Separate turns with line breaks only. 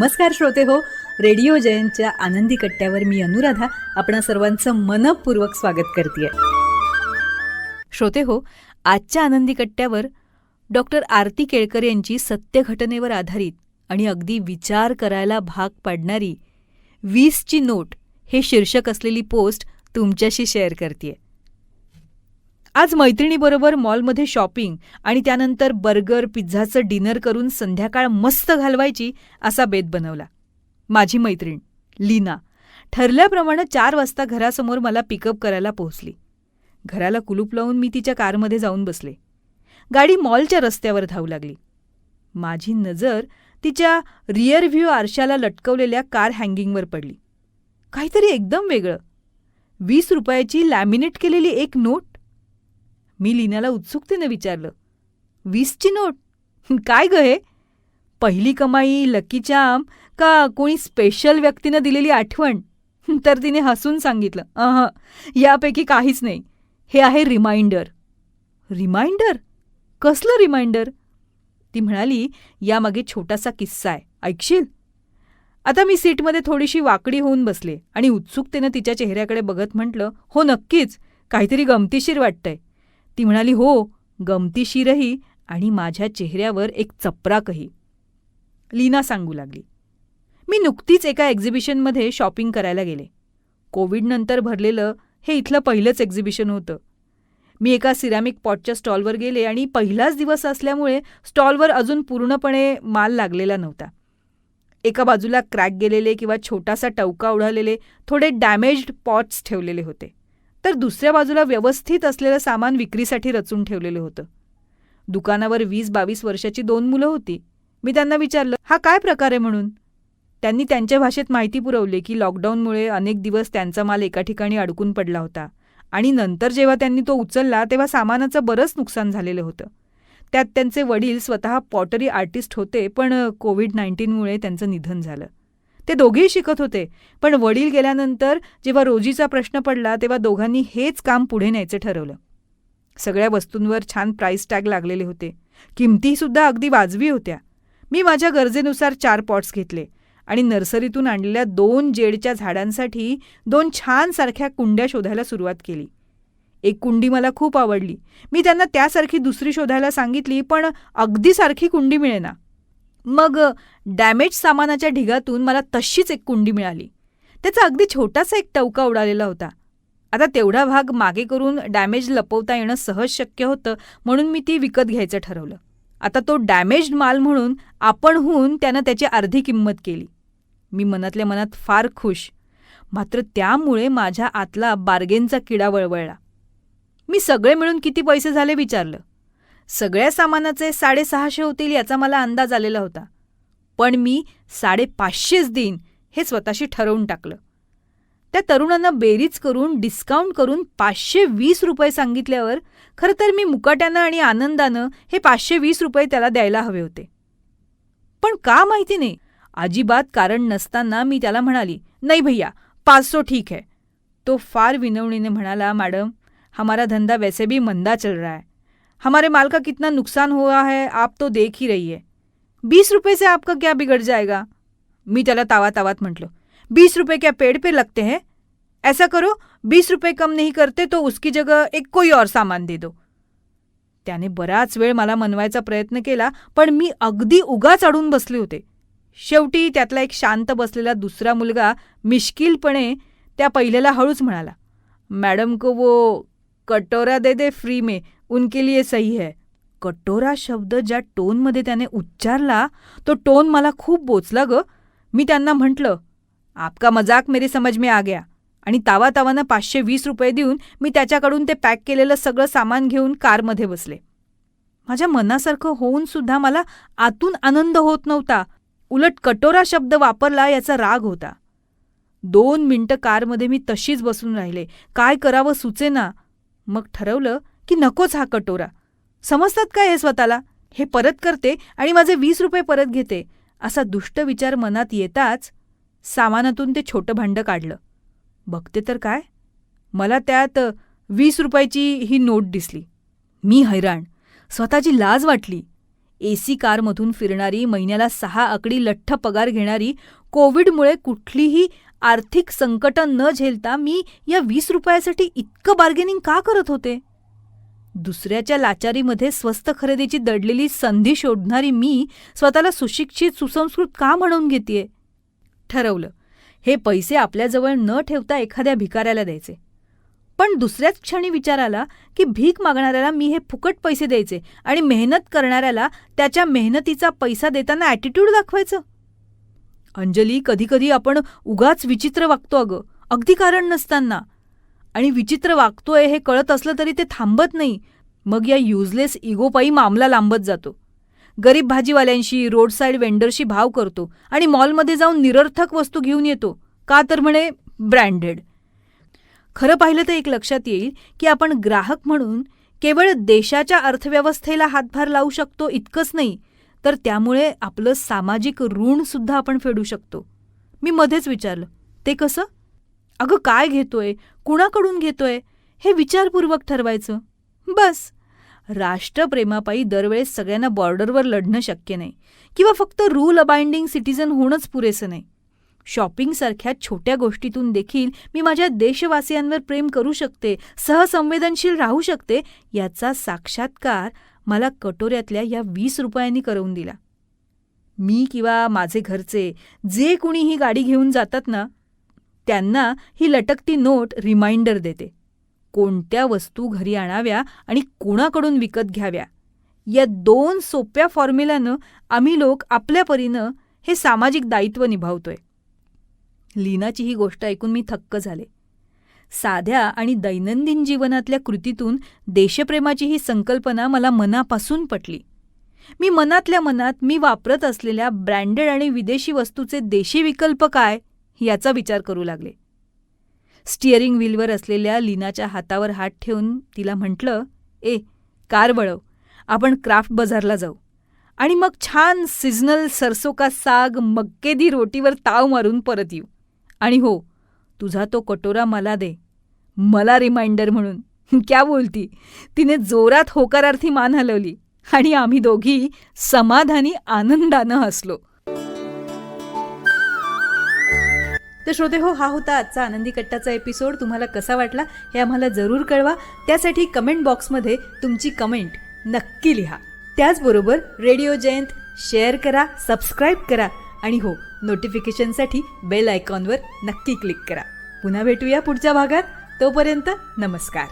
नमस्कार श्रोते हो, रेडिओ जयंतच्या आनंदी कट्ट्यावर मी अनुराधा आपणा सर्वांचं मनपूर्वक स्वागत करते. श्रोते हो, आजच्या आनंदी कट्ट्यावर डॉक्टर आरती केळकर यांची सत्य घटनेवर आधारित आणि अगदी विचार करायला भाग पाडणारी 20ची नोट हे शीर्षक असलेली पोस्ट तुमच्याशी शेअर करतेय. आज मैत्रिणीबरोबर मॉलमध्ये शॉपिंग आणि त्यानंतर बर्गर पिझ्झाचं डिनर करून संध्याकाळ मस्त घालवायची असा बेत बनवला. माझी मैत्रीण लीना ठरल्याप्रमाणे 4 वाजता घरासमोर मला पिकअप करायला पोहोचली. घराला कुलूप लावून मी तिच्या कारमध्ये जाऊन बसले. गाडी मॉलच्या रस्त्यावर धावू लागली. माझी नजर तिच्या रिअर व्ह्यू आरशाला लटकवलेल्या कार हँगिंगवर पडली. काहीतरी एकदम वेगळं. 20 रुपयाची लॅमिनेट केलेली एक नोट. मी लीनाला उत्सुकतेने विचारलं, 20ची नोट? काय ग हे? पहिली कमाई, लकी चार्म का कोणी स्पेशल व्यक्तीनं दिलेली आठवण? तर तिने हसून सांगितलं, यापैकी काहीच नाही. हे आहे रिमाइंडर. रिमाइंडर? कसलं रिमाइंडर? ती म्हणाली, यामागे छोटासा किस्सा आहे, ऐकशील? आता मी सीटमध्ये थोडीशी वाकडी होऊन बसले आणि उत्सुकतेनं तिच्या चेहऱ्याकडे बघत म्हटलं, हो नक्कीच, काहीतरी गमतीशीर वाटतंय. ती म्हणाली, हो, गमतीशीरही आणि माझ्या चेहऱ्यावर एक चपराकही. लीना सांगू लागली, मी नुकतीच एका एक्झिबिशनमध्ये शॉपिंग करायला गेले. कोविडनंतर भरलेलं हे इथलं पहिलंच एक्झिबिशन होतं. मी एका सिरॅमिक पॉटच्या स्टॉलवर गेले आणि पहिलाच दिवस असल्यामुळे स्टॉलवर अजून पूर्णपणे माल लागलेला नव्हता. एका बाजूला क्रॅक गेलेले किंवा छोटासा टवका उडालेले थोडे डॅमेज्ड पॉट्स ठेवलेले होते, तर दुसऱ्या बाजूला व्यवस्थित असलेलं सामान विक्रीसाठी रचून ठेवलेलं होतं. दुकानावर 20-22 वर्षाची 2 मुलं होती. मी त्यांना विचारलं, हा काय प्रकार आहे म्हणून. त्यांनी त्यांच्या भाषेत माहिती पुरवली की लॉकडाऊनमुळे अनेक दिवस त्यांचा माल एका ठिकाणी अडकून पडला होता आणि नंतर जेव्हा त्यांनी तो उचलला तेव्हा सामानाचं बरंच नुकसान झालेलं होतं. त्यात त्यांचे वडील स्वतः पॉटरी आर्टिस्ट होते, पण कोविड-19मुळे त्यांचं निधन झालं. ते दोघेही शिकत होते, पण वडील गेल्यानंतर जेव्हा रोजीचा प्रश्न पडला तेव्हा दोघांनी हेच काम पुढे न्यायचं ठरवलं. सगळ्या वस्तूंवर छान प्राईस टॅग लागलेले होते. किमतीसुद्धा अगदी वाजवी होत्या. मी माझ्या गरजेनुसार 4 पॉट्स घेतले आणि नर्सरीतून आणलेल्या 2 जेडच्या झाडांसाठी 2 छान सारख्या कुंड्या शोधायला सुरुवात केली. एक कुंडी मला खूप आवडली. मी त्यांना त्यासारखी दुसरी शोधायला सांगितली, पण अगदी सारखी कुंडी मिळेना. मग डॅमेज सामानाच्या ढिगातून मला तशीच एक कुंडी मिळाली. त्याचा अगदी छोटासा एक टवका उडालेला होता. आता तेवढा भाग मागे करून डॅमेज लपवता येणं सहज शक्य होतं, म्हणून मी ती विकत घ्यायचं ठरवलं. आता तो डॅमेज्ड माल म्हणून आपणहून त्यानं त्याची अर्धी किंमत केली. मी मनातल्या मनात फार खुश. मात्र त्यामुळे माझ्या आतला बार्गेनचा किडा वळवळला. मी सगळे मिळून किती पैसे झाले विचारलं. सगळ्या सामानाचे 650 होतील याचा मला अंदाज आलेला होता, पण मी 550 देईन हे स्वतःशी ठरवून टाकलं. त्या तरुणांना बेरीज करून डिस्काउंट करून 520 रुपये सांगितल्यावर खरं तर मी मुकाट्यानं आणि आनंदानं हे 520 रुपये त्याला द्यायला हवे होते. पण का माहिती नाही, अजिबात कारण नसताना मी त्याला म्हणाली, नाही भैया, 500 ठीक है. तो फार विनवणीने म्हणाला, मॅडम, हमारा धंधा वैसे भी मंदा चल रहा है. हमारे माल का कितना नुकसान हुआ है आप तो देख ही रही है. 20 रुपये से आपका क्या बिगड़ जाएगा. मी त्याला तावातावात म्हटलं, 20 रुपये क्या पेड़ पे लगते हैं. ऐसा करो, 20 रुपये कम नहीं करते तो उसकी जगह एक कोई और सामान दे दो. त्याने बराच वेळ मला मनवायचा प्रयत्न केला, पण मी अगदी उगाच अडून बसले होते. शेवटी त्यातला एक शांत बसलेला दुसरा मुलगा मिश्किलपणे त्या पहिल्याला हळूच म्हणाला, मॅडम को वो कटोरा दे दे फ्री में, उनके लिए सही है. कटोरा शब्द ज्या टोनमध्ये त्याने उच्चारला तो टोन मला खूप बोचला ग. मी त्यांना म्हटलं, आपका मजाक मेरी समझ में आ गया. आणि तावातावानं 520 रुपये देऊन मी त्याच्याकडून ते पॅक केलेलं सगळं सामान घेऊन कारमध्ये बसले. माझ्या मनासारखं होऊन सुद्धा मला आतून आनंद होत नव्हता. उलट कटोरा शब्द वापरला याचा राग होता. 2 मिनिटं कारमध्ये मी तशीच बसून राहिले. काय करावं सुचेना. मग ठरवलं की नकोच हा कटोरा. समजतात काय हे स्वतःला. हे परत करते आणि माझे 20 रुपये परत घेते असा दुष्ट विचार मनात येताच सामानातून ते छोटं भांडं काढलं. बघते तर काय, मला त्यात 20 रुपयाची ही नोट दिसली. मी हैराण. स्वतःची लाज वाटली. AC कारमधून फिरणारी, महिन्याला 6 आकडी लठ्ठ पगार घेणारी, कोविडमुळे कुठलीही आर्थिक संकटं न झेलता मी या 20 रुपयासाठी इतकं बार्गेनिंग का करत होते? दुसऱ्याच्या लाचारीमध्ये स्वस्त खरेदीची दडलेली संधी शोधणारी मी स्वतःला सुशिक्षित, सुसंस्कृत का म्हणून घेतेय? ठरवलं, हे पैसे आपल्याजवळ न ठेवता एखाद्या भिकाऱ्याला द्यायचे. पण दुसऱ्याच क्षणी विचार आला की भीक मागणाऱ्याला मी हे फुकट पैसे द्यायचे आणि मेहनत करणाऱ्याला त्याच्या मेहनतीचा पैसा देताना ॲटिट्यूड दाखवायचं. अंजली, कधीकधी आपण उगाच विचित्र वागतो अगं, अगदी कारण नसताना. आणि विचित्र वागतोय हे कळत असलं तरी ते थांबत नाही. मग या युजलेस इगोपायी मामला लांबत जातो. गरीब भाजीवाल्यांशी, रोड साईड वेंडरशी भाव करतो आणि मॉलमध्ये जाऊन निरर्थक वस्तू घेऊन येतो. का तर म्हणे ब्रँडेड. खरं पाहिलं तर एक लक्षात येईल की आपण ग्राहक म्हणून केवळ देशाच्या अर्थव्यवस्थेला हातभार लावू शकतो इतकंच नाही, तर त्यामुळे आपलं सामाजिक ऋणसुद्धा आपण फेडू शकतो. मी मध्येच विचारलं, ते कसं? अगं, काय घेतोय, कुणाकडून घेतोय हे विचारपूर्वक ठरवायचं. बस. राष्ट्रप्रेमापायी दरवेळेस सगळ्यांना बॉर्डरवर लढणं शक्य नाही किंवा फक्त रूल अबाइंडिंग सिटिझन होणंच पुरेसं नाही. शॉपिंगसारख्या छोट्या गोष्टीतून देखील मी माझ्या देशवासियांवर प्रेम करू शकते, सहसंवेदनशील राहू शकते, याचा साक्षात्कार मला कटोऱ्यातल्या या 20 रुपयांनी करवून दिला. मी किंवा माझे घरचे जे कुणी ही गाडी घेऊन जातात ना, त्यांना ही लटकती नोट रिमाइंडर देते. कोणत्या वस्तू घरी आणाव्या आणि कोणाकडून विकत घ्याव्या, या 2 सोप्या फॉर्म्युल्यानं आम्ही लोक आपल्या परीनं हे सामाजिक दायित्व निभावतोय. लीनाची ही गोष्ट ऐकून मी थक्क झाले. साध्या आणि दैनंदिन जीवनातल्या कृतीतून देशप्रेमाची ही संकल्पना मला मनापासून पटली. मी मनातल्या मनात मी वापरत असलेल्या ब्रँडेड आणि विदेशी वस्तूचे देशी विकल्प काय याचा विचार करू लागले. स्टिअरिंग व्हीलवर असलेल्या लीनाच्या हातावर हात ठेवून तिला म्हटलं, ए, कार वळव, आपण क्राफ्ट बाजारला जाऊ आणि मग छान सिझनल सरसो का साग मक्के दी रोटीवर ताव मारून परत येऊ. आणि हो, तुझा तो कटोरा मला दे, मला रिमाइंडर म्हणून. क्या बोलती? तिने जोरात होकारार्थी मान हलवली आणि आम्ही दोघी समाधानी आनंदानं हसलो. तर श्रोते हो, हा होता आजचा आनंदी कट्टाचा एपिसोड. तुम्हाला कसा वाटला हे आम्हाला जरूर कळवा. त्यासाठी कमेंट बॉक्समध्ये तुमची कमेंट नक्की लिहा. त्याचबरोबर रेडिओ जयंत शेअर करा, सबस्क्राईब करा आणि हो, नोटिफिकेशनसाठी बेल आयकॉनवर नक्की क्लिक करा. पुन्हा भेटूया पुढच्या भागात. तोपर्यंत नमस्कार.